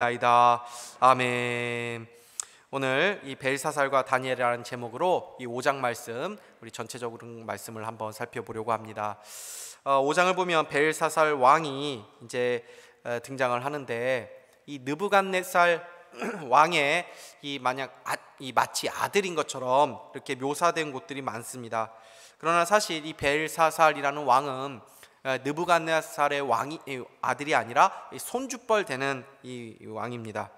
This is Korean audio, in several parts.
나이다. 아멘. 오늘 이 벨사살과 다니엘이라는 제목으로 이 5장 말씀, 우리 전체적으로 말씀을 한번 살펴보려고 합니다. 5장을 보면 벨사살 왕이 이제 등장을 하는데, 이 느부갓네살 왕의 이 마치 아들인 것처럼 이렇게 묘사된 곳들이 많습니다. 그러나 사실 이 벨사살이라는 왕은 느부갓네살의 아들이 아니라 손주뻘 되는 이 왕입니다.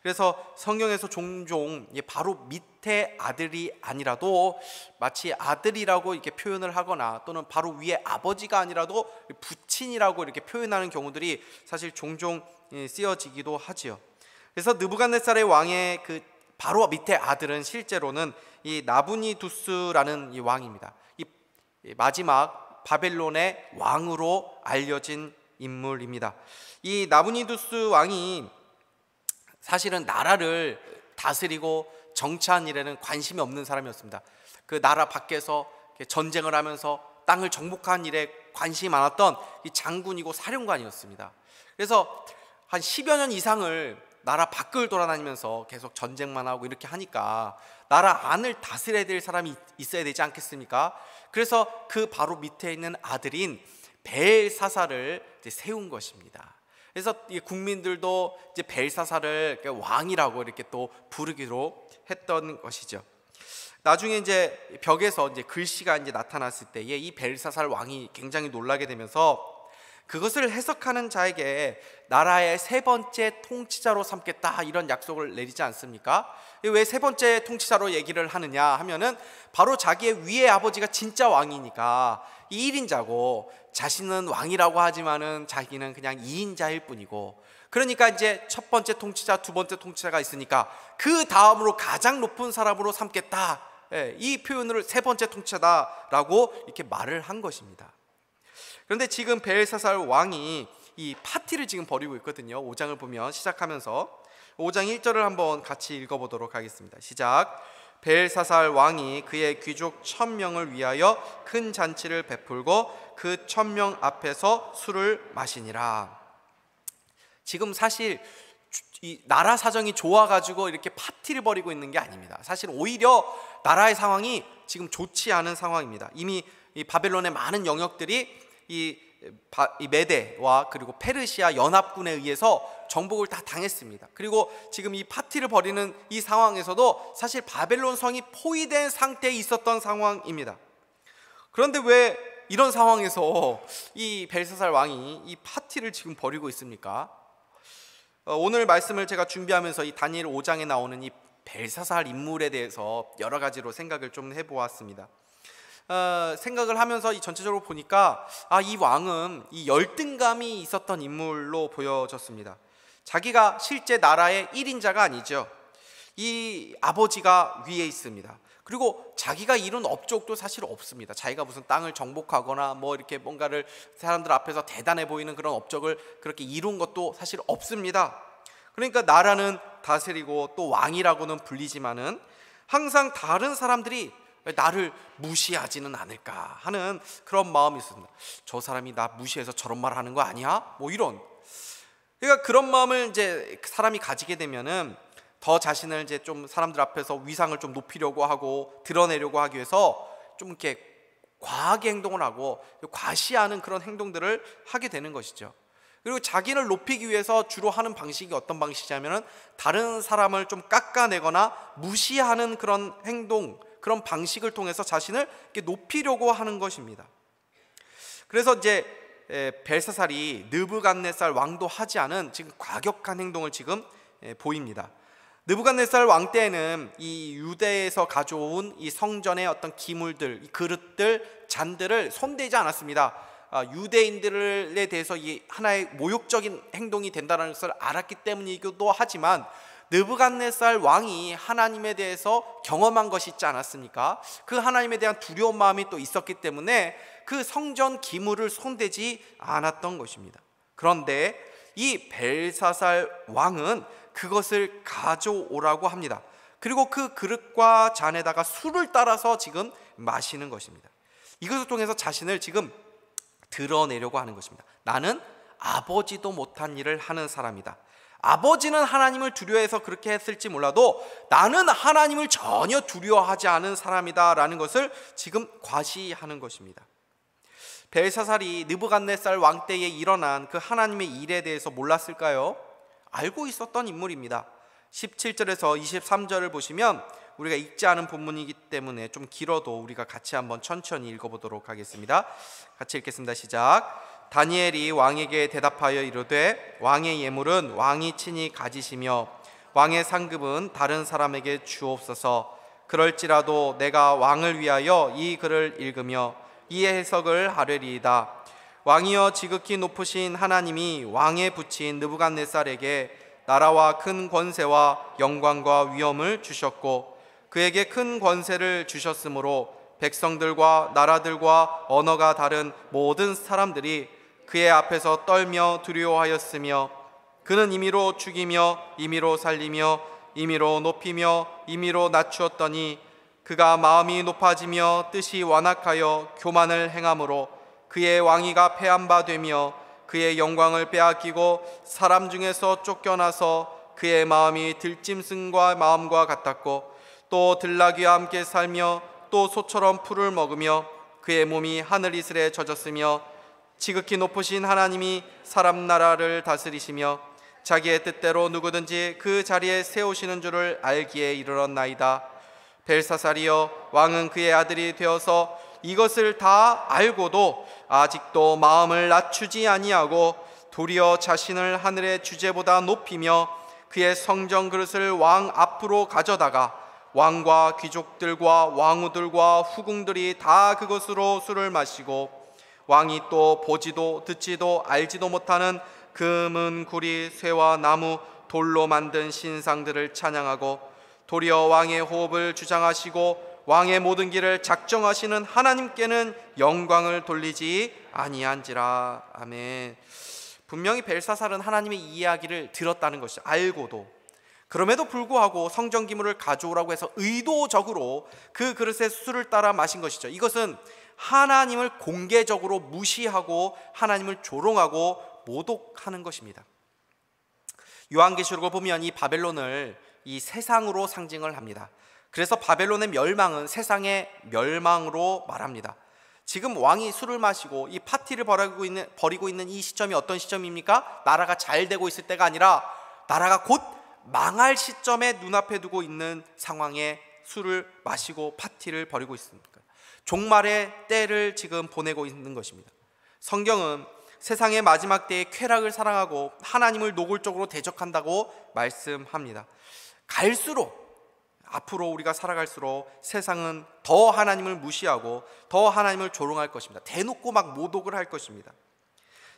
그래서 성경에서 종종 바로 밑에 아들이 아니라도 마치 아들이라고 이렇게 표현을 하거나, 또는 바로 위에 아버지가 아니라도 부친이라고 이렇게 표현하는 경우들이 사실 종종 쓰여지기도 하지요. 그래서 느부갓네살의 왕의 그 바로 밑에 아들은 실제로는 이 나부니두스라는 이 왕입니다. 이 마지막 바벨론의 왕으로 알려진 인물입니다. 이 나부니두스 왕이 사실은 나라를 다스리고 정치한 일에는 관심이 없는 사람이었습니다. 그 나라 밖에서 전쟁을 하면서 땅을 정복한 일에 관심이 많았던 이 장군이고 사령관이었습니다. 그래서 한 10여 년 이상을 나라 밖을 돌아다니면서 계속 전쟁만 하고 이렇게 하니까 나라 안을 다스려야 될 사람이 있어야 되지 않겠습니까? 그래서 그 바로 밑에 있는 아들인 벨사살을 세운 것입니다. 그래서 국민들도 이제 벨사살을 왕이라고 이렇게 또 부르기로 했던 것이죠. 나중에 이제 벽에서 이제 글씨가 이제 나타났을 때에 이 벨사살 왕이 굉장히 놀라게 되면서 그것을 해석하는 자에게 나라의 세 번째 통치자로 삼겠다, 이런 약속을 내리지 않습니까? 왜 세 번째 통치자로 얘기를 하느냐 하면은, 바로 자기의 위의 아버지가 진짜 왕이니까 이 1인자고, 자신은 왕이라고 하지만은 자기는 그냥 2인자일 뿐이고, 그러니까 이제 첫 번째 통치자, 두 번째 통치자가 있으니까 그 다음으로 가장 높은 사람으로 삼겠다, 이 표현을 세 번째 통치자다라고 이렇게 말을 한 것입니다. 그런데 지금 벨사살 왕이 이 파티를 지금 벌이고 있거든요. 5장을 보면 시작하면서 5장 1절을 한번 같이 읽어보도록 하겠습니다. 시작. 벨사살 왕이 그의 귀족 1000명을 위하여 큰 잔치를 베풀고 그 1000명 앞에서 술을 마시니라. 지금 사실 이 나라 사정이 좋아가지고 이렇게 파티를 벌이고 있는 게 아닙니다. 사실 오히려 나라의 상황이 지금 좋지 않은 상황입니다. 이미 이 바벨론의 많은 영역들이 이 메대와 그리고 페르시아 연합군에 의해서 정복을 다 당했습니다. 그리고 지금 이 파티를 벌이는 이 상황에서도 사실 바벨론 성이 포위된 상태에 있었던 상황입니다. 그런데 왜 이런 상황에서 이 벨사살 왕이 이 파티를 지금 벌이고 있습니까? 오늘 말씀을 제가 준비하면서 이 다니엘 5장에 나오는 이 벨사살 인물에 대해서 여러 가지로 생각을 좀 해보았습니다. 생각을 하면서 이 전체적으로 보니까 이 왕은 이 열등감이 있었던 인물로 보여졌습니다. 자기가 실제 나라의 1인자가 아니죠. 이 아버지가 위에 있습니다. 그리고 자기가 이룬 업적도 사실 없습니다. 자기가 무슨 땅을 정복하거나 뭐 이렇게 뭔가를 사람들 앞에서 대단해 보이는 그런 업적을 그렇게 이룬 것도 사실 없습니다. 그러니까 나라는 다스리고 또 왕이라고는 불리지만은 항상 다른 사람들이 나를 무시하지는 않을까 하는 그런 마음이 있습니다. 저 사람이 나 무시해서 저런 말 하는 거 아니야? 뭐 이런. 그러니까 그런 마음을 이제 사람이 가지게 되면은 더 자신을 이제 좀 사람들 앞에서 위상을 좀 높이려고 하고 드러내려고 하기 위해서 좀 이렇게 과하게 행동을 하고 과시하는 그런 행동들을 하게 되는 것이죠. 그리고 자기를 높이기 위해서 주로 하는 방식이 어떤 방식이냐면은 다른 사람을 좀 깎아내거나 무시하는 그런 행동, 그런 방식을 통해서 자신을 이렇게 높이려고 하는 것입니다. 그래서 이제 벨사살이 느부갓네살 왕도 하지 않은 지금 과격한 행동을 지금 보입니다. 느부갓네살 왕 때에는 이 유대에서 가져온 이 성전의 어떤 기물들, 이 그릇들, 잔들을 손대지 않았습니다. 유대인들에 대해서 이 하나의 모욕적인 행동이 된다는 것을 알았기 때문이기도 하지만, 느부갓네살 왕이 하나님에 대해서 경험한 것이 있지 않았습니까? 그 하나님에 대한 두려운 마음이 또 있었기 때문에 그 성전 기물을 손대지 않았던 것입니다. 그런데 이 벨사살 왕은 그것을 가져오라고 합니다. 그리고 그 그릇과 잔에다가 술을 따라서 지금 마시는 것입니다. 이것을 통해서 자신을 지금 드러내려고 하는 것입니다. 나는 아버지도 못한 일을 하는 사람이다. 아버지는 하나님을 두려워해서 그렇게 했을지 몰라도 나는 하나님을 전혀 두려워하지 않은 사람이다 라는 것을 지금 과시하는 것입니다. 벨사살이 느부갓네살 왕 때에 일어난 그 하나님의 일에 대해서 몰랐을까요? 알고 있었던 인물입니다. 17절에서 23절을 보시면 우리가 읽지 않은 본문이기 때문에 좀 길어도 우리가 같이 한번 천천히 읽어보도록 하겠습니다. 같이 읽겠습니다. 시작. 다니엘이 왕에게 대답하여 이르되 왕의 예물은 왕이 친히 가지시며 왕의 상급은 다른 사람에게 주옵소서. 그럴지라도 내가 왕을 위하여 이 글을 읽으며 이의 해석을 하려리이다. 왕이여 지극히 높으신 하나님이 왕에 붙인 느부갓네살에게 나라와 큰 권세와 영광과 위엄을 주셨고 그에게 큰 권세를 주셨으므로 백성들과 나라들과 언어가 다른 모든 사람들이 그의 앞에서 떨며 두려워하였으며 그는 임의로 죽이며 임의로 살리며 임의로 높이며 임의로 낮추었더니 그가 마음이 높아지며 뜻이 완악하여 교만을 행함으로 그의 왕위가 패한 바 되며 그의 영광을 빼앗기고 사람 중에서 쫓겨나서 그의 마음이 들짐승과 마음과 같았고 또 들나귀와 함께 살며 또 소처럼 풀을 먹으며 그의 몸이 하늘 이슬에 젖었으며 지극히 높으신 하나님이 사람 나라를 다스리시며 자기의 뜻대로 누구든지 그 자리에 세우시는 줄을 알기에 이르렀나이다. 벨사살이여 왕은 그의 아들이 되어서 이것을 다 알고도 아직도 마음을 낮추지 아니하고 도리어 자신을 하늘의 주제보다 높이며 그의 성전 그릇을 왕 앞으로 가져다가 왕과 귀족들과 왕후들과 후궁들이 다 그것으로 술을 마시고 왕이 또 보지도 듣지도 알지도 못하는 금은 구리 쇠와 나무 돌로 만든 신상들을 찬양하고 도리어 왕의 호흡을 주장하시고 왕의 모든 길을 작정하시는 하나님께는 영광을 돌리지 아니한지라. 아멘. 분명히 벨사살은 하나님의 이야기를 들었다는 것이 알고도 그럼에도 불구하고 성전 기물을 가져오라고 해서 의도적으로 그 그릇에 술을 따라 마신 것이죠. 이것은 하나님을 공개적으로 무시하고 하나님을 조롱하고 모독하는 것입니다. 요한계시록을 보면 이 바벨론을 이 세상으로 상징을 합니다. 그래서 바벨론의 멸망은 세상의 멸망으로 말합니다. 지금 왕이 술을 마시고 이 파티를 벌이고 있는 이 시점이 어떤 시점입니까? 나라가 잘 되고 있을 때가 아니라 나라가 곧 망할 시점에 눈앞에 두고 있는 상황에 술을 마시고 파티를 벌이고 있습니다. 종말의 때를 지금 보내고 있는 것입니다. 성경은 세상의 마지막 때에 쾌락을 사랑하고 하나님을 노골적으로 대적한다고 말씀합니다. 갈수록 앞으로 우리가 살아갈수록 세상은 더 하나님을 무시하고 더 하나님을 조롱할 것입니다. 대놓고 막 모독을 할 것입니다.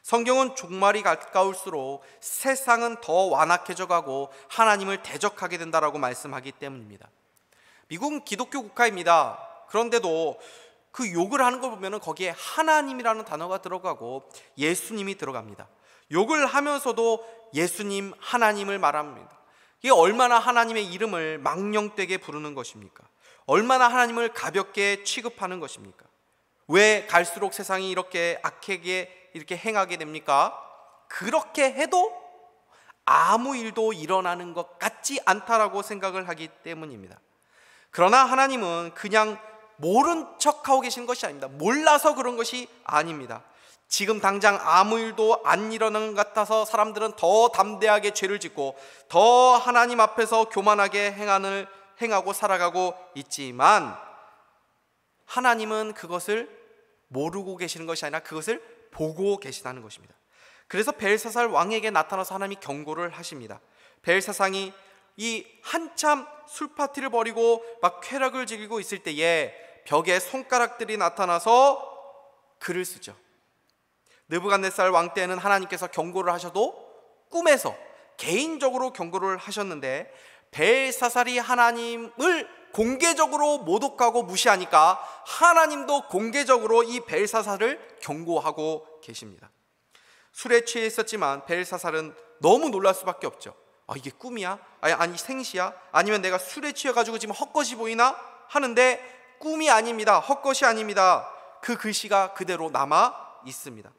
성경은 종말이 가까울수록 세상은 더 완악해져 가고 하나님을 대적하게 된다라고 말씀하기 때문입니다. 미국은 기독교 국가입니다. 그런데도 그 욕을 하는 걸 보면 거기에 하나님이라는 단어가 들어가고 예수님이 들어갑니다. 욕을 하면서도 예수님, 하나님을 말합니다. 이게 얼마나 하나님의 이름을 망령되게 부르는 것입니까? 얼마나 하나님을 가볍게 취급하는 것입니까? 왜 갈수록 세상이 이렇게 악하게 이렇게 행하게 됩니까? 그렇게 해도 아무 일도 일어나는 것 같지 않다라고 생각을 하기 때문입니다. 그러나 하나님은 그냥 모른 척하고 계신 것이 아닙니다. 몰라서 그런 것이 아닙니다. 지금 당장 아무 일도 안 일어나는 것 같아서 사람들은 더 담대하게 죄를 짓고 더 하나님 앞에서 교만하게 행하고 살아가고 있지만 하나님은 그것을 모르고 계시는 것이 아니라 그것을 보고 계시다는 것입니다. 그래서 벨사살 왕에게 나타나서 하나님이 경고를 하십니다. 벨사상이 이 한참 술파티를 벌이고 막 쾌락을 즐기고 있을 때에 벽에 손가락들이 나타나서 글을 쓰죠. 느부갓네살 왕 때는 하나님께서 경고를 하셔도 꿈에서 개인적으로 경고를 하셨는데 벨사살이 하나님을 공개적으로 모독하고 무시하니까 하나님도 공개적으로 이 벨사살을 경고하고 계십니다. 술에 취해 있었지만 벨사살은 너무 놀랄 수밖에 없죠. 이게 꿈이야? 아니 생시야? 아니면 내가 술에 취해가지고 지금 헛것이 보이나? 하는데 꿈이 아닙니다. 헛것이 아닙니다. 그 글씨가 그대로 남아 있습니다.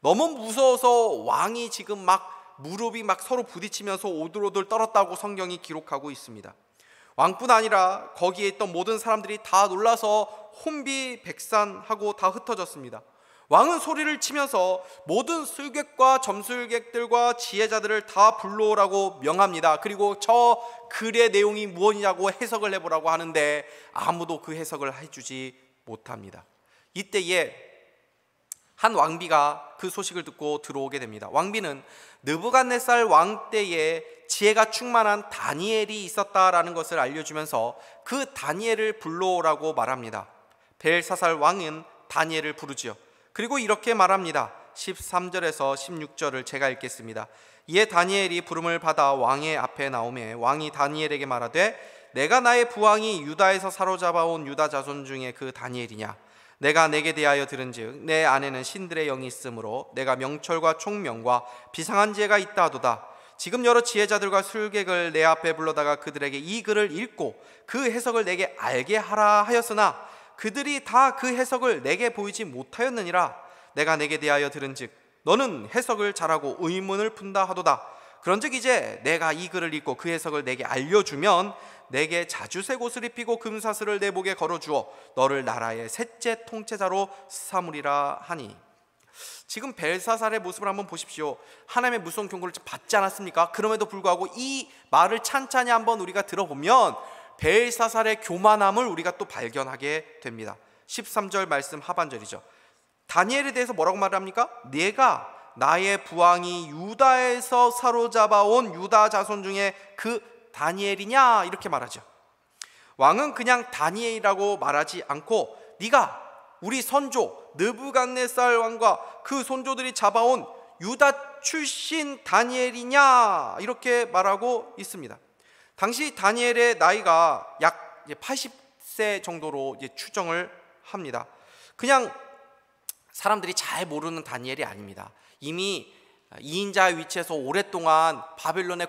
너무 무서워서 왕이 지금 막 무릎이 막 서로 부딪히면서 오들오들 떨었다고 성경이 기록하고 있습니다. 왕뿐 아니라 거기에 있던 모든 사람들이 다 놀라서 혼비백산하고 다 흩어졌습니다. 왕은 소리를 치면서 모든 술객과 점술객들과 지혜자들을 다 불러오라고 명합니다. 그리고 저 글의 내용이 무엇이냐고 해석을 해보라고 하는데 아무도 그 해석을 해주지 못합니다. 이때에 한 왕비가 그 소식을 듣고 들어오게 됩니다. 왕비는 느부갓네살 왕 때에 지혜가 충만한 다니엘이 있었다라는 것을 알려주면서 그 다니엘을 불러오라고 말합니다. 벨사살 왕은 다니엘을 부르지요. 그리고 이렇게 말합니다. 13절에서 16절을 제가 읽겠습니다. 이에 다니엘이 부름을 받아 왕의 앞에 나오매 왕이 다니엘에게 말하되 내가 나의 부왕이 유다에서 사로잡아온 유다 자손 중에 그 다니엘이냐? 내가 내게 대하여 들은즉 내 안에는 신들의 영이 있으므로 내가 명철과 총명과 비상한 지혜가 있다 하도다. 지금 여러 지혜자들과 술객을 내 앞에 불러다가 그들에게 이 글을 읽고 그 해석을 내게 알게 하라 하였으나 그들이 다 그 해석을 내게 보이지 못하였느니라. 내가 내게 대하여 들은즉 너는 해석을 잘하고 의문을 푼다 하도다. 그런즉 이제 내가 이 글을 읽고 그 해석을 내게 알려주면 내게 자주색 옷을 입히고 금사슬을 내 목에 걸어주어 너를 나라의 셋째 통치자로 삼으리라 하니. 지금 벨사살의 모습을 한번 보십시오. 하나님의 무서운 경고를 받지 않았습니까? 그럼에도 불구하고 이 말을 찬찬히 한번 우리가 들어보면 벨사살의 교만함을 우리가 또 발견하게 됩니다. 13절 말씀 하반절이죠. 다니엘에 대해서 뭐라고 말합니까? 내가 나의 부왕이 유다에서 사로잡아온 유다 자손 중에 그 다니엘이냐? 이렇게 말하죠. 왕은 그냥 다니엘이라고 말하지 않고 네가 우리 선조 느부갓네살 왕과 그 손조들이 잡아온 유다 출신 다니엘이냐? 이렇게 말하고 있습니다. 당시 다니엘의 나이가 약 80세 정도로 추정을 합니다. 그냥 사람들이 잘 모르는 다니엘이 아닙니다. 이미 2인자 위치에서 오랫동안 바벨론의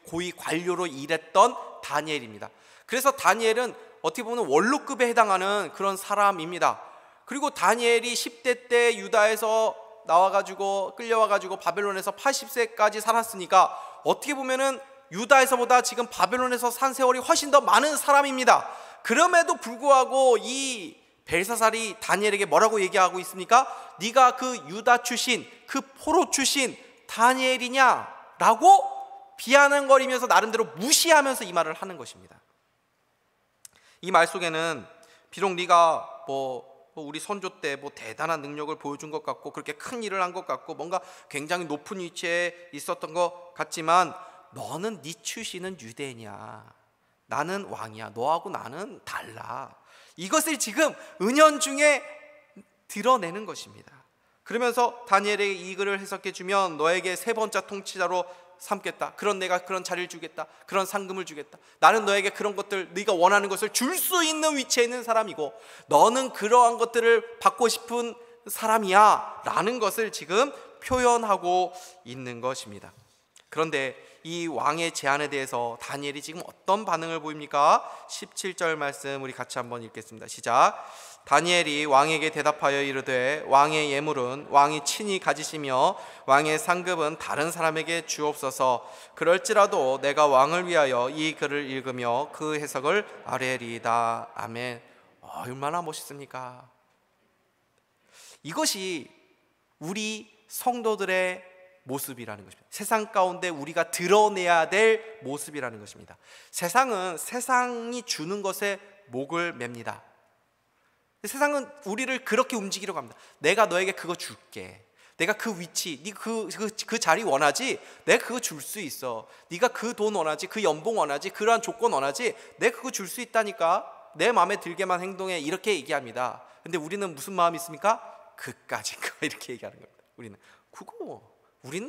고위 관료로 일했던 다니엘입니다. 그래서 다니엘은 어떻게 보면 원로급에 해당하는 그런 사람입니다. 그리고 다니엘이 10대 때 유다에서 나와가지고 끌려와가지고 바벨론에서 80세까지 살았으니까 어떻게 보면은 유다에서보다 지금 바벨론에서 산 세월이 훨씬 더 많은 사람입니다. 그럼에도 불구하고 이 벨사살이 다니엘에게 뭐라고 얘기하고 있습니까? 네가 그 유다 출신, 그 포로 출신 다니엘이냐? 라고 비아냥거리면서 나름대로 무시하면서 이 말을 하는 것입니다. 이 말 속에는 비록 네가 우리 선조 때 대단한 능력을 보여준 것 같고 그렇게 큰 일을 한 것 같고 뭔가 굉장히 높은 위치에 있었던 것 같지만 너는 네 출신은 유대인이야. 나는 왕이야. 너하고 나는 달라. 이것을 지금 은연중에 드러내는 것입니다. 그러면서 다니엘에게 이 글을 해석해 주면 너에게 세 번째 통치자로 삼겠다. 그런 내가 그런 자리를 주겠다. 그런 상금을 주겠다. 나는 너에게 그런 것들, 네가 원하는 것을 줄 수 있는 위치에 있는 사람이고 너는 그러한 것들을 받고 싶은 사람이야 라는 것을 지금 표현하고 있는 것입니다. 그런데 이 왕의 제안에 대해서 다니엘이 지금 어떤 반응을 보입니까? 17절 말씀 우리 같이 한번 읽겠습니다. 시작. 다니엘이 왕에게 대답하여 이르되 왕의 예물은 왕이 친히 가지시며 왕의 상급은 다른 사람에게 주옵소서. 그럴지라도 내가 왕을 위하여 이 글을 읽으며 그 해석을 아뢰리이다. 아멘. 얼마나 멋있습니까? 이것이 우리 성도들의 모습이라는 것입니다. 세상 가운데 우리가 드러내야 될 모습이라는 것입니다. 세상은 세상이 주는 것에 목을 맵니다. 세상은 우리를 그렇게 움직이려고 합니다. 내가 너에게 그거 줄게. 내가 그 위치, 네가 그 자리 원하지? 내가 그거 줄 수 있어. 네가 그 돈 원하지? 그 연봉 원하지? 그러한 조건 원하지? 내가 그거 줄 수 있다니까. 내 마음에 들게만 행동해. 이렇게 얘기합니다. 근데 우리는 무슨 마음이 있습니까? 그까짓 거 이렇게 얘기하는 겁니다.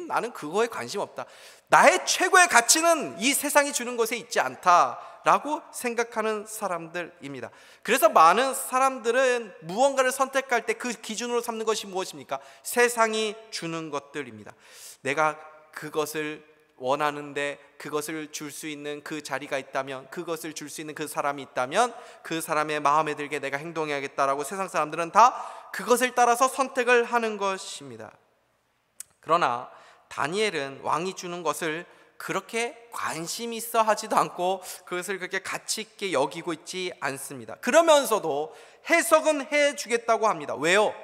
나는 그거에 관심 없다. 나의 최고의 가치는 이 세상이 주는 것에 있지 않다라고 생각하는 사람들입니다. 그래서 많은 사람들은 무언가를 선택할 때 그 기준으로 삼는 것이 무엇입니까? 세상이 주는 것들입니다. 내가 그것을 원하는데 그것을 줄 수 있는 그 자리가 있다면, 그것을 줄 수 있는 그 사람이 있다면 그 사람의 마음에 들게 내가 행동해야겠다라고 세상 사람들은 다 그것을 따라서 선택을 하는 것입니다. 그러나 다니엘은 왕이 주는 것을 그렇게 관심 있어 하지도 않고 그것을 그렇게 가치 있게 여기고 있지 않습니다. 그러면서도 해석은 해주겠다고 합니다. 왜요?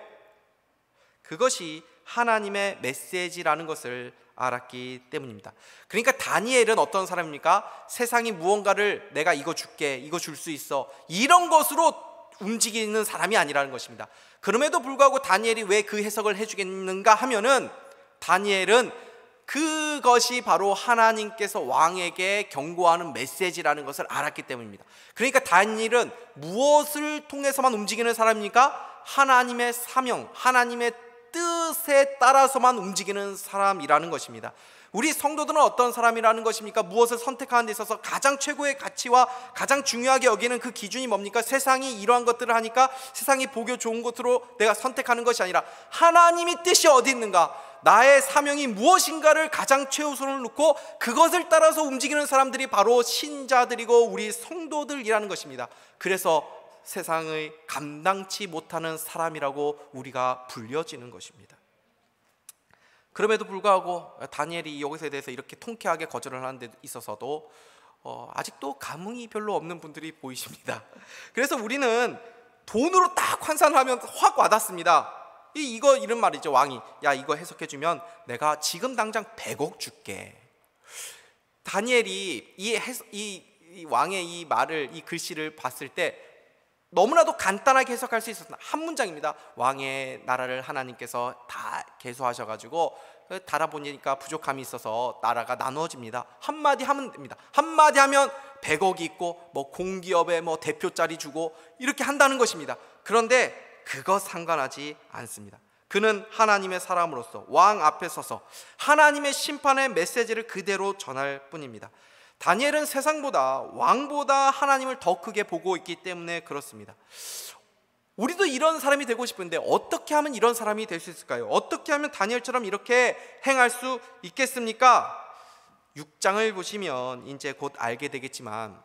그것이 하나님의 메시지라는 것을 알았기 때문입니다. 그러니까 다니엘은 어떤 사람입니까? 세상이 무언가를 내가 이거 줄게, 이거 줄 수 있어, 이런 것으로 움직이는 사람이 아니라는 것입니다. 그럼에도 불구하고 다니엘이 왜 그 해석을 해주겠는가 하면은, 다니엘은 그것이 바로 하나님께서 왕에게 경고하는 메시지라는 것을 알았기 때문입니다. 그러니까 다니엘은 무엇을 통해서만 움직이는 사람입니까? 하나님의 사명, 하나님의 뜻에 따라서만 움직이는 사람이라는 것입니다. 우리 성도들은 어떤 사람이라는 것입니까? 무엇을 선택하는 데 있어서 가장 최고의 가치와 가장 중요하게 여기는 그 기준이 뭡니까? 세상이 이러한 것들을 하니까 세상이 보기 좋은 것으로 내가 선택하는 것이 아니라 하나님의 뜻이 어디 있는가, 나의 사명이 무엇인가를 가장 최우선을 놓고 그것을 따라서 움직이는 사람들이 바로 신자들이고 우리 성도들이라는 것입니다. 그래서 세상의 감당치 못하는 사람이라고 우리가 불려지는 것입니다. 그럼에도 불구하고 다니엘이 이것에 대해서 이렇게 통쾌하게 거절을 하는 데 있어서도 아직도 감흥이 별로 없는 분들이 보이십니다. 그래서 우리는 돈으로 딱 환산하면 확 와닿습니다. 이거 이런 말이죠. 왕이, 야, 이거 해석해주면 내가 지금 당장 100억 줄게. 다니엘이 이 왕의 이 말을, 이 글씨를 봤을 때 너무나도 간단하게 해석할 수 있었습니다. 한 문장입니다. 왕의 나라를 하나님께서 다 계수하셔가지고 달아보니까 부족함이 있어서 나라가 나누어집니다. 한마디 하면 됩니다. 한마디 하면 100억이 있고 뭐 공기업에 뭐 대표 자리 주고 이렇게 한다는 것입니다. 그런데 그거 상관하지 않습니다. 그는 하나님의 사람으로서 왕 앞에 서서 하나님의 심판의 메시지를 그대로 전할 뿐입니다. 다니엘은 세상보다, 왕보다 하나님을 더 크게 보고 있기 때문에 그렇습니다. 우리도 이런 사람이 되고 싶은데 어떻게 하면 이런 사람이 될 수 있을까요? 어떻게 하면 다니엘처럼 이렇게 행할 수 있겠습니까? 6장을 보시면 이제 곧 알게 되겠지만,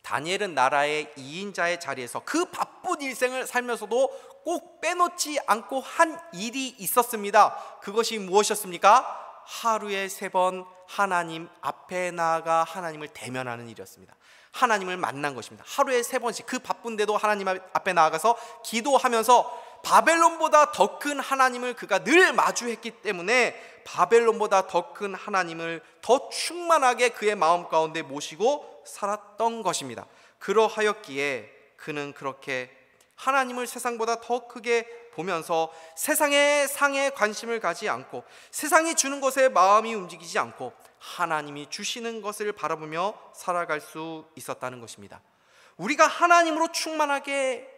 다니엘은 나라의 2인자의 자리에서 그 바쁜 일생을 살면서도 꼭 빼놓지 않고 한 일이 있었습니다. 그것이 무엇이었습니까? 하루에 3번 하나님 앞에 나아가 하나님을 대면하는 일이었습니다. 하나님을 만난 것입니다. 하루에 3번씩 그 바쁜데도 하나님 앞에 나아가서 기도하면서 바벨론보다 더 큰 하나님을 그가 늘 마주했기 때문에 바벨론보다 더 큰 하나님을 더 충만하게 그의 마음 가운데 모시고 살았던 것입니다. 그러하였기에 그는 그렇게 하나님을 세상보다 더 크게 보면서 세상의 상에 관심을 가지 않고 세상이 주는 것에 마음이 움직이지 않고 하나님이 주시는 것을 바라보며 살아갈 수 있었다는 것입니다. 우리가 하나님으로 충만하게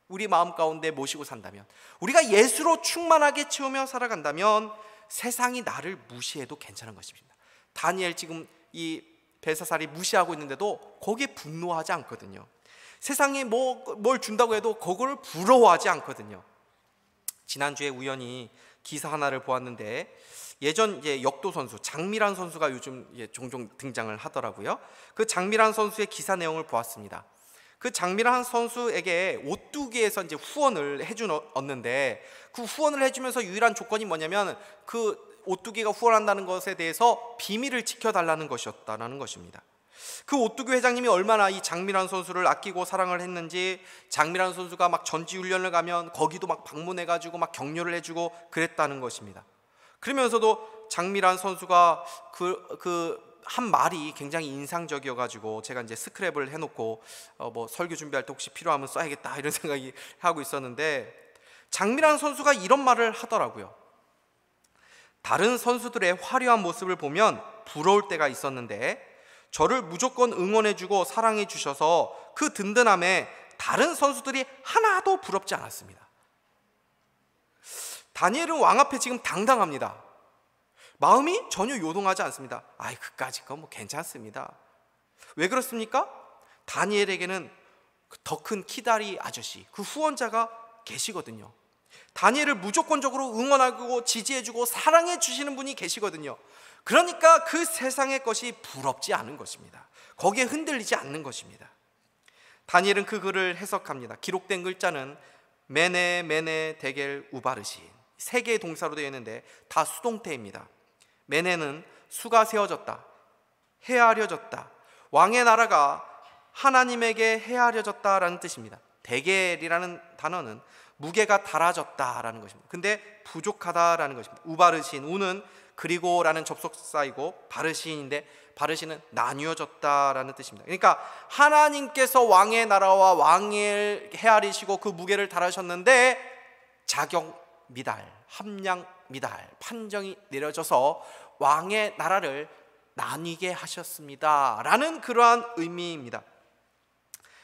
우리 마음 가운데 모시고 산다면, 우리가 예수로 충만하게 채우며 살아간다면 세상이 나를 무시해도 괜찮은 것입니다. 다니엘 지금 이 벨사살이 무시하고 있는데도 거기에 분노하지 않거든요. 세상에 뭘 준다고 해도 그걸 부러워하지 않거든요. 지난주에 우연히 기사 하나를 보았는데, 예전 역도 선수 장미란 선수가 요즘 종종 등장을 하더라고요. 그 장미란 선수의 기사 내용을 보았습니다. 그 장미란 선수에게 오뚜기에서 이제 후원을 해주었는데, 그 후원을 해주면서 유일한 조건이 뭐냐면 그 오뚜기가 후원한다는 것에 대해서 비밀을 지켜달라는 것이었다는 것입니다. 그 오뚜기 회장님이 얼마나 이 장미란 선수를 아끼고 사랑을 했는지, 장미란 선수가 막 전지훈련을 가면 거기도 막 방문해가지고 막 격려를 해주고 그랬다는 것입니다. 그러면서도 장미란 선수가 그 한 말이 굉장히 인상적이어가지고 제가 이제 스크랩을 해놓고 뭐 설교 준비할 때 혹시 필요하면 써야겠다 이런 생각이 하고 있었는데, 장미란 선수가 이런 말을 하더라고요. 다른 선수들의 화려한 모습을 보면 부러울 때가 있었는데 저를 무조건 응원해주고 사랑해 주셔서 그 든든함에 다른 선수들이 하나도 부럽지 않았습니다. 다니엘은 왕 앞에 지금 당당합니다. 마음이 전혀 요동하지 않습니다. 아이, 그까짓 건 뭐 괜찮습니다. 왜 그렇습니까? 다니엘에게는 더 큰 키다리 아저씨, 그 후원자가 계시거든요. 다니엘을 무조건적으로 응원하고 지지해주고 사랑해 주시는 분이 계시거든요. 그러니까 그 세상의 것이 부럽지 않은 것입니다. 거기에 흔들리지 않는 것입니다. 다니엘은 그 글을 해석합니다. 기록된 글자는 메네 메네 데겔 우바르신, 3개의 동사로 되어 있는데 다 수동태입니다. 메네는 수가 세워졌다, 헤아려졌다. 왕의 나라가 하나님에게 헤아려졌다라는 뜻입니다. 데겔이라는 단어는 무게가 달아졌다라는 것입니다. 근데 부족하다라는 것입니다. 우바르신, 우는 그리고라는 접속사이고 바르신인데 바르신은 나뉘어졌다라는 뜻입니다. 그러니까 하나님께서 왕의 나라와 왕을 헤아리시고 그 무게를 달으셨는데 자격 미달, 함량 미달, 판정이 내려져서 왕의 나라를 나뉘게 하셨습니다 라는 그러한 의미입니다.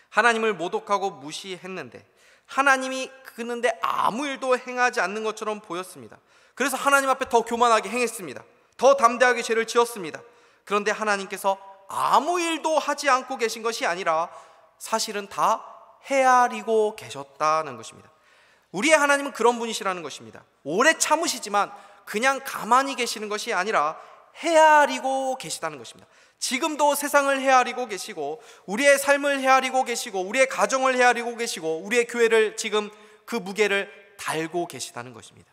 하나님을 모독하고 무시했는데, 하나님이 그는데 아무 일도 행하지 않는 것처럼 보였습니다. 그래서 하나님 앞에 더 교만하게 행했습니다. 더 담대하게 죄를 지었습니다. 그런데 하나님께서 아무 일도 하지 않고 계신 것이 아니라 사실은 다 헤아리고 계셨다는 것입니다. 우리의 하나님은 그런 분이시라는 것입니다. 오래 참으시지만 그냥 가만히 계시는 것이 아니라 헤아리고 계시다는 것입니다. 지금도 세상을 헤아리고 계시고, 우리의 삶을 헤아리고 계시고, 우리의 가정을 헤아리고 계시고, 우리의 교회를 지금 그 무게를 달고 계시다는 것입니다.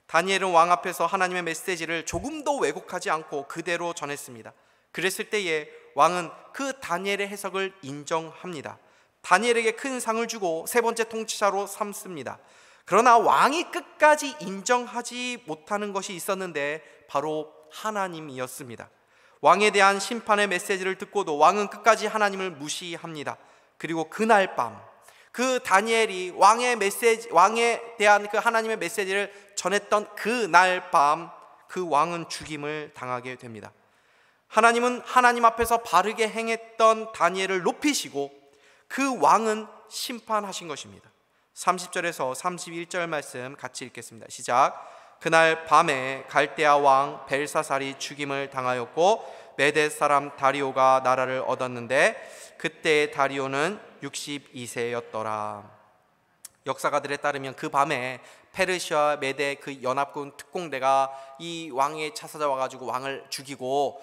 다니엘은 왕 앞에서 하나님의 메시지를 조금도 왜곡하지 않고 그대로 전했습니다. 그랬을 때에 왕은 그 다니엘의 해석을 인정합니다. 다니엘에게 큰 상을 주고 세 번째 통치자로 삼습니다. 그러나 왕이 끝까지 인정하지 못하는 것이 있었는데 바로 하나님이었습니다. 왕에 대한 심판의 메시지를 듣고도 왕은 끝까지 하나님을 무시합니다. 그리고 그날 밤 그 다니엘이 왕에 대한 그 하나님의 메시지를 전했던 그날 밤 그 왕은 죽임을 당하게 됩니다. 하나님은 하나님 앞에서 바르게 행했던 다니엘을 높이시고 그 왕은 심판하신 것입니다. 30절에서 31절 말씀 같이 읽겠습니다. 시작. 그날 밤에 갈대아 왕 벨사살이 죽임을 당하였고 메대 사람 다리오가 나라를 얻었는데 그때 다리오는 62세였더라. 역사가들에 따르면 그 밤에 페르시아 메대 그 연합군 특공대가 이 왕에 찾아와 가지고 왕을 죽이고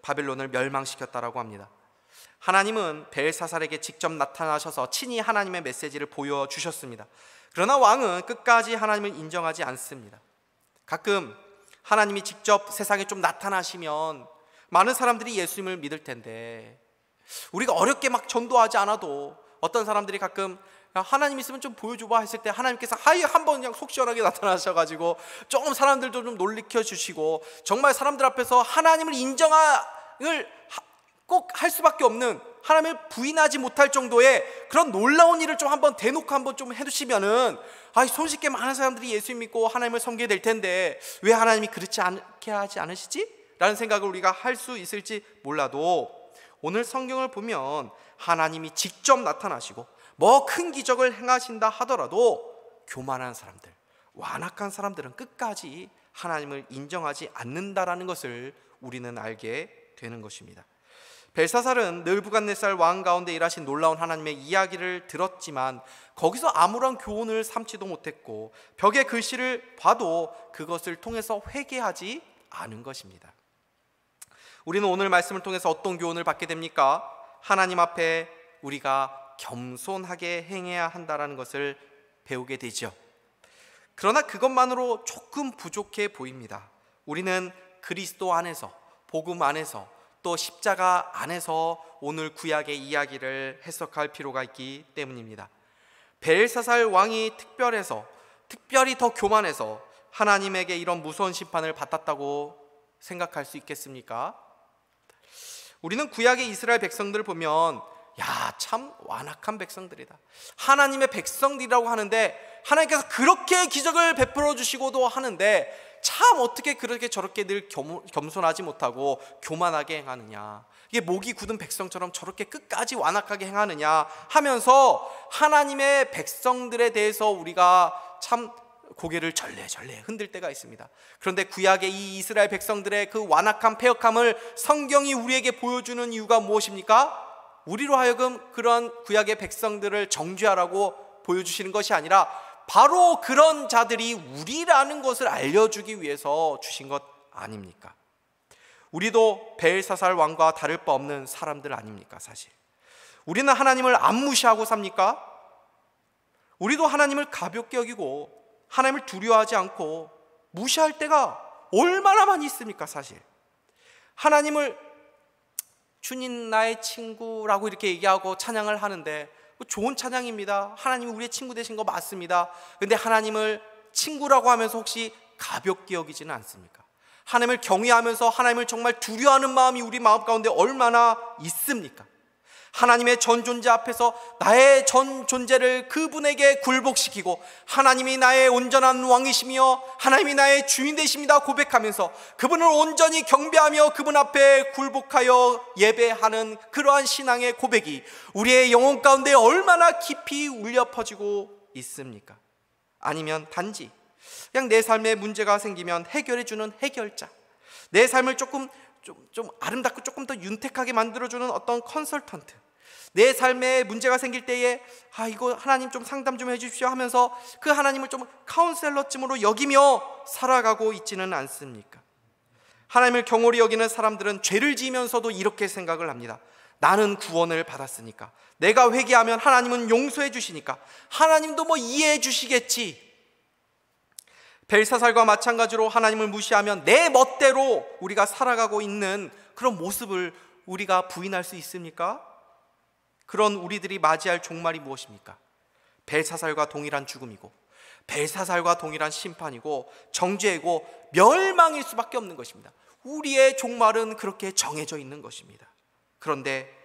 바벨론을 멸망시켰다라고 합니다. 하나님은 벨사살에게 직접 나타나셔서 친히 하나님의 메시지를 보여주셨습니다. 그러나 왕은 끝까지 하나님을 인정하지 않습니다. 가끔 하나님이 직접 세상에 좀 나타나시면 많은 사람들이 예수님을 믿을 텐데, 우리가 어렵게 막 전도하지 않아도 어떤 사람들이 가끔 하나님 있으면 좀 보여줘봐 했을 때 하나님께서 한번 그냥 속 시원하게 나타나셔가지고 조금 사람들도 좀 놀리켜 주시고, 정말 사람들 앞에서 하나님을 인정을 꼭 할 수밖에 없는, 하나님을 부인하지 못할 정도의 그런 놀라운 일을 좀 한번 대놓고 한번 좀 해주시면은 손쉽게 많은 사람들이 예수 믿고 하나님을 섬기게 될 텐데 왜 하나님이 그렇지 않게 하지 않으시지? 라는 생각을 우리가 할 수 있을지 몰라도, 오늘 성경을 보면 하나님이 직접 나타나시고 뭐 큰 기적을 행하신다 하더라도 교만한 사람들, 완악한 사람들은 끝까지 하나님을 인정하지 않는다라는 것을 우리는 알게 되는 것입니다. 벨사살은 느부갓네살 왕 가운데 일하신 놀라운 하나님의 이야기를 들었지만 거기서 아무런 교훈을 삼지도 못했고 벽의 글씨를 봐도 그것을 통해서 회개하지 않은 것입니다. 우리는 오늘 말씀을 통해서 어떤 교훈을 받게 됩니까? 하나님 앞에 우리가 겸손하게 행해야 한다는 것을 배우게 되죠. 그러나 그것만으로 조금 부족해 보입니다. 우리는 그리스도 안에서, 복음 안에서, 또 십자가 안에서 오늘 구약의 이야기를 해석할 필요가 있기 때문입니다. 벨사살 왕이 특별히 더 교만해서 하나님에게 이런 무서운 심판을 받았다고 생각할 수 있겠습니까? 우리는 구약의 이스라엘 백성들을 보면 참 완악한 백성들이다, 하나님의 백성들이라고 하는데 하나님께서 그렇게 기적을 베풀어 주시고도 하는데 참 어떻게 그렇게 저렇게 늘 겸손하지 못하고 교만하게 행하느냐, 이게 목이 굳은 백성처럼 저렇게 끝까지 완악하게 행하느냐 하면서 하나님의 백성들에 대해서 우리가 참 고개를 절레절레 흔들 때가 있습니다. 그런데 구약의 이 이스라엘 백성들의 그 완악한 패역함을 성경이 우리에게 보여주는 이유가 무엇입니까? 우리로 하여금 그런 구약의 백성들을 정죄하라고 보여주시는 것이 아니라 바로 그런 자들이 우리라는 것을 알려주기 위해서 주신 것 아닙니까? 우리도 벨사살 왕과 다를 바 없는 사람들 아닙니까? 사실 우리는 하나님을 안 무시하고 삽니까? 우리도 하나님을 가볍게 여기고 하나님을 두려워하지 않고 무시할 때가 얼마나 많이 있습니까? 사실 하나님을 주님 나의 친구라고 이렇게 얘기하고 찬양을 하는데 좋은 찬양입니다. 하나님이 우리의 친구 되신 거 맞습니다. 근데 하나님을 친구라고 하면서 혹시 가볍게 여기지는 않습니까? 하나님을 경외하면서 하나님을 정말 두려워하는 마음이 우리 마음 가운데 얼마나 있습니까? 하나님의 전 존재 앞에서 나의 전 존재를 그분에게 굴복시키고 하나님이 나의 온전한 왕이시며 하나님이 나의 주인 되십니다 고백하면서 그분을 온전히 경배하며 그분 앞에 굴복하여 예배하는 그러한 신앙의 고백이 우리의 영혼 가운데 얼마나 깊이 울려 퍼지고 있습니까? 아니면 단지 그냥 내 삶에 문제가 생기면 해결해 주는 해결자, 내 삶을 좀 아름답고 조금 더 윤택하게 만들어주는 어떤 컨설턴트, 내 삶에 문제가 생길 때에 이거 하나님 좀 상담 좀 해주십시오 하면서 그 하나님을 좀 카운셀러쯤으로 여기며 살아가고 있지는 않습니까? 하나님을 경홀히 여기는 사람들은 죄를 지으면서도 이렇게 생각을 합니다. 나는 구원을 받았으니까, 내가 회개하면 하나님은 용서해 주시니까 하나님도 뭐 이해해 주시겠지. 벨사살과 마찬가지로 하나님을 무시하면 내 멋대로 우리가 살아가고 있는 그런 모습을 우리가 부인할 수 있습니까? 그런 우리들이 맞이할 종말이 무엇입니까? 벨사살과 동일한 죽음이고 벨사살과 동일한 심판이고 정죄이고 멸망일 수밖에 없는 것입니다. 우리의 종말은 그렇게 정해져 있는 것입니다. 그런데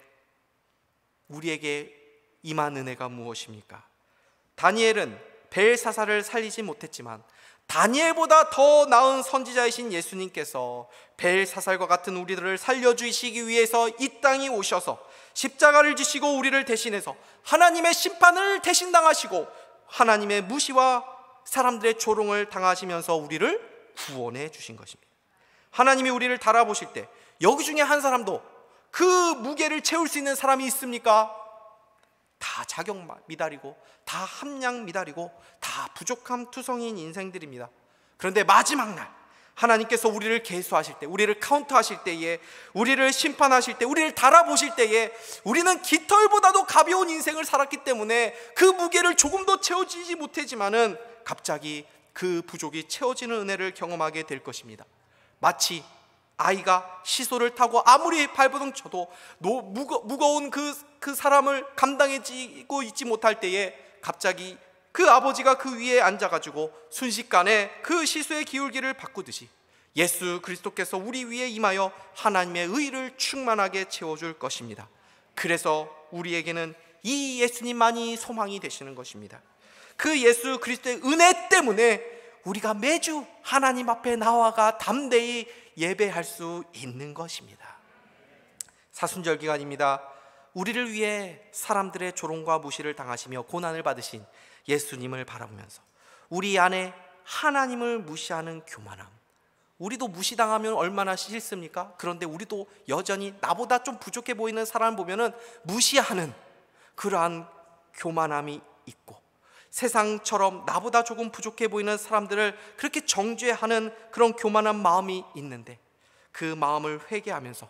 우리에게 임한 은혜가 무엇입니까? 다니엘은 벨사살을 살리지 못했지만 다니엘보다 더 나은 선지자이신 예수님께서 벨사살과 같은 우리들을 살려주시기 위해서 이 땅에 오셔서 십자가를 지시고 우리를 대신해서 하나님의 심판을 대신 당하시고 하나님의 무시와 사람들의 조롱을 당하시면서 우리를 구원해 주신 것입니다. 하나님이 우리를 달아보실 때 여기 중에 한 사람도 그 무게를 채울 수 있는 사람이 있습니까? 다 자격 미달이고 다 함량 미달이고 다 부족함 투성이인 인생들입니다. 그런데 마지막 날 하나님께서 우리를 계수하실 때, 우리를 카운트하실 때에, 우리를 심판하실 때, 우리를 달아보실 때에 우리는 깃털보다도 가벼운 인생을 살았기 때문에 그 무게를 조금도 채워지지 못하지만은 갑자기 그 부족이 채워지는 은혜를 경험하게 될 것입니다. 마치 아이가 시소를 타고 아무리 발버둥 쳐도 무거운 그 사람을 감당해지고 있지 못할 때에 갑자기 그 아버지가 그 위에 앉아가지고 순식간에 그 시소의 기울기를 바꾸듯이 예수 그리스도께서 우리 위에 임하여 하나님의 의를 충만하게 채워줄 것입니다. 그래서 우리에게는 이 예수님만이 소망이 되시는 것입니다. 그 예수 그리스도의 은혜 때문에 우리가 매주 하나님 앞에 나와가 담대히 예배할 수 있는 것입니다. 사순절 기간입니다. 우리를 위해 사람들의 조롱과 무시를 당하시며 고난을 받으신 예수님을 바라보면서 우리 안에 하나님을 무시하는 교만함, 우리도 무시당하면 얼마나 싫습니까? 그런데 우리도 여전히 나보다 좀 부족해 보이는 사람을 보면은 무시하는 그러한 교만함이 있고, 세상처럼 나보다 조금 부족해 보이는 사람들을 그렇게 정죄하는 그런 교만한 마음이 있는데 그 마음을 회개하면서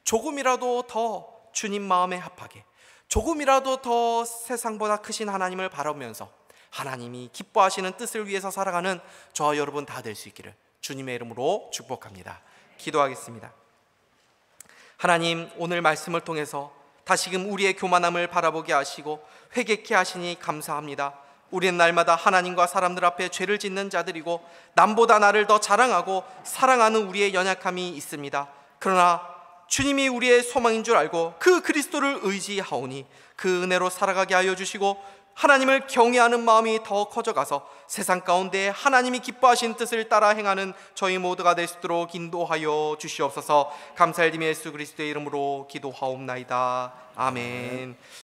조금이라도 더 주님 마음에 합하게, 조금이라도 더 세상보다 크신 하나님을 바라보면서 하나님이 기뻐하시는 뜻을 위해서 살아가는 저와 여러분 다 될 수 있기를 주님의 이름으로 축복합니다. 기도하겠습니다. 하나님, 오늘 말씀을 통해서 다시금 우리의 교만함을 바라보게 하시고 회개케 하시니 감사합니다. 우리는 날마다 하나님과 사람들 앞에 죄를 짓는 자들이고 남보다 나를 더 자랑하고 사랑하는 우리의 연약함이 있습니다. 그러나 주님이 우리의 소망인 줄 알고 그 그리스도를 의지하오니 그 은혜로 살아가게 하여 주시고 하나님을 경외하는 마음이 더 커져가서 세상 가운데 하나님이 기뻐하신 뜻을 따라 행하는 저희 모두가 될 수 있도록 인도하여 주시옵소서. 감사드리며 예수 그리스도의 이름으로 기도하옵나이다. 아멘.